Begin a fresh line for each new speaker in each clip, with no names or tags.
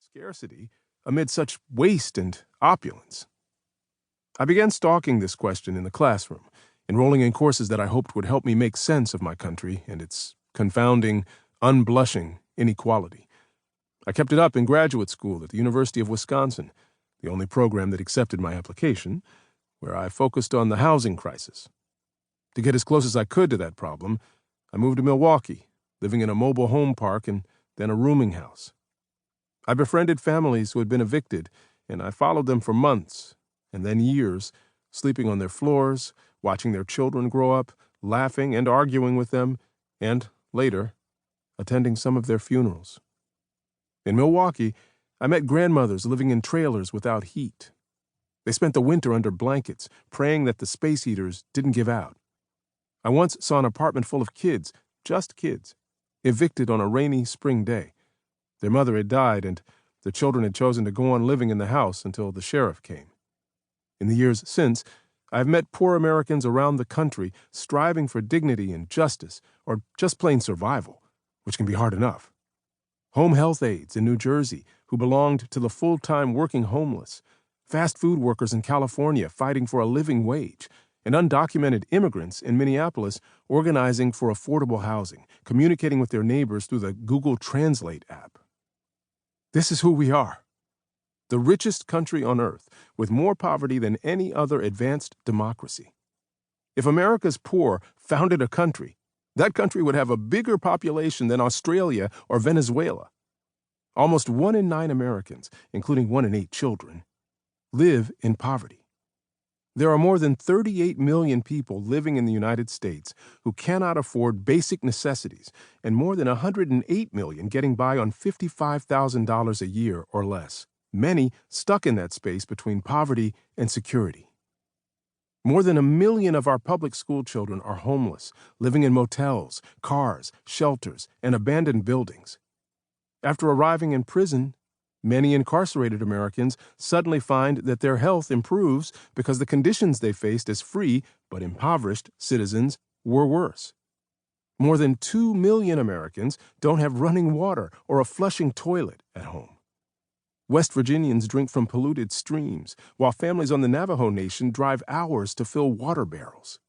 scarcity amid such waste and opulence? I began stalking this question in the classroom, enrolling in courses that I hoped would help me make sense of my country and its confounding, unblushing inequality. I kept it up in graduate school at the University of Wisconsin, the only program that accepted my application, where I focused on the housing crisis. To get as close as I could to that problem, I moved to Milwaukee, living in a mobile home park and then a rooming house. I befriended families who had been evicted, and I followed them for months, and then years, sleeping on their floors, watching their children grow up, laughing and arguing with them, and, later, attending some of their funerals. In Milwaukee, I met grandmothers living in trailers without heat. They spent the winter under blankets, praying that the space heaters didn't give out. I once saw an apartment full of kids, just kids, evicted on a rainy spring day. Their mother had died, and the children had chosen to go on living in the house until the sheriff came. In the years since, I've met poor Americans around the country striving for dignity and justice, or just plain survival, which can be hard enough. Home health aides in New Jersey who belonged to the full-time working homeless, fast food workers in California fighting for a living wage, and undocumented immigrants in Minneapolis organizing for affordable housing, communicating with their neighbors through the Google Translate app. This is who we are. The richest country on earth, with more poverty than any other advanced democracy. If America's poor founded a country, that country would have a bigger population than Australia or Venezuela. Almost 1 in 9 Americans, including 1 in 8 children, live in poverty. There are more than 38 million people living in the United States who cannot afford basic necessities, and more than 108 million getting by on $55,000 a year or less, many stuck in that space between poverty and security. More than 1 million of our public school children are homeless, living in motels, cars, shelters, and abandoned buildings. After arriving in prison, many incarcerated Americans suddenly find that their health improves because the conditions they faced as free but impoverished citizens were worse. More than 2 million Americans don't have running water or a flushing toilet at home. West Virginians drink from polluted streams, while families on the Navajo Nation drive hours to fill water barrels.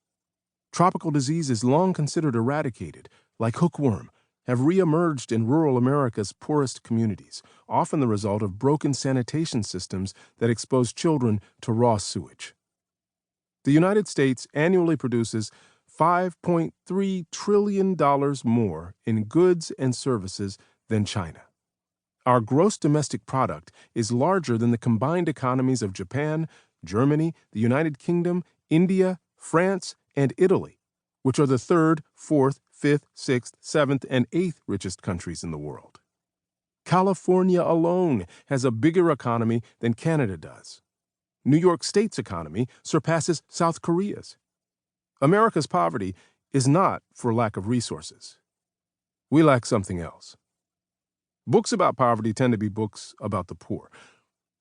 Tropical diseases long considered eradicated, like hookworm, have re-emerged in rural America's poorest communities, often the result of broken sanitation systems that expose children to raw sewage. The United States annually produces $5.3 trillion more in goods and services than China. Our gross domestic product is larger than the combined economies of Japan, Germany, the United Kingdom, India, France, and Italy, which are the 3rd, 4th, 5th, 6th, 7th, and 8th richest countries in the world. California alone has a bigger economy than Canada does. New York State's economy surpasses South Korea's. America's poverty is not for lack of resources. We lack something else. Books about poverty tend to be books about the poor.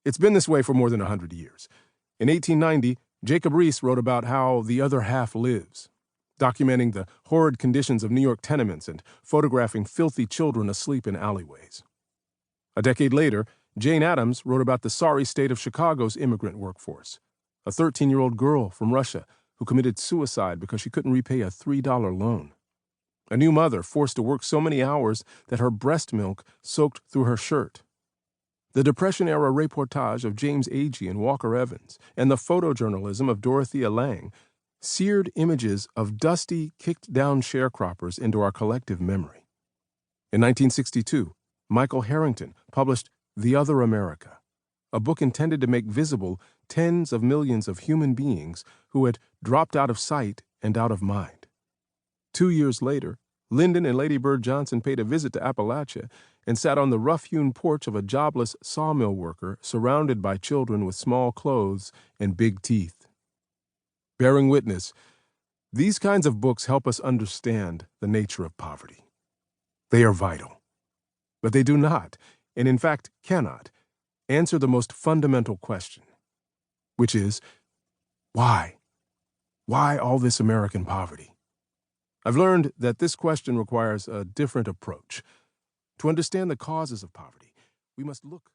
It's been this way for more than 100 years. In 1890, Jacob Riis wrote about how the other half lives, documenting the horrid conditions of New York tenements and photographing filthy children asleep in alleyways. A decade later, Jane Addams wrote about the sorry state of Chicago's immigrant workforce, a 13-year-old girl from Russia who committed suicide because she couldn't repay a $3 loan. A new mother forced to work so many hours that her breast milk soaked through her shirt. The Depression-era reportage of James Agee and Walker Evans and the photojournalism of Dorothea Lange seared images of dusty, kicked-down sharecroppers into our collective memory. In 1962, Michael Harrington published The Other America, a book intended to make visible tens of millions of human beings who had dropped out of sight and out of mind. 2 years later, Lyndon and Lady Bird Johnson paid a visit to Appalachia and sat on the rough-hewn porch of a jobless sawmill worker surrounded by children with small clothes and big teeth. Bearing witness, these kinds of books help us understand the nature of poverty. They are vital, but they do not, and in fact cannot, answer the most fundamental question, which is, why? Why all this American poverty? I've learned that this question requires a different approach. To understand the causes of poverty, we must look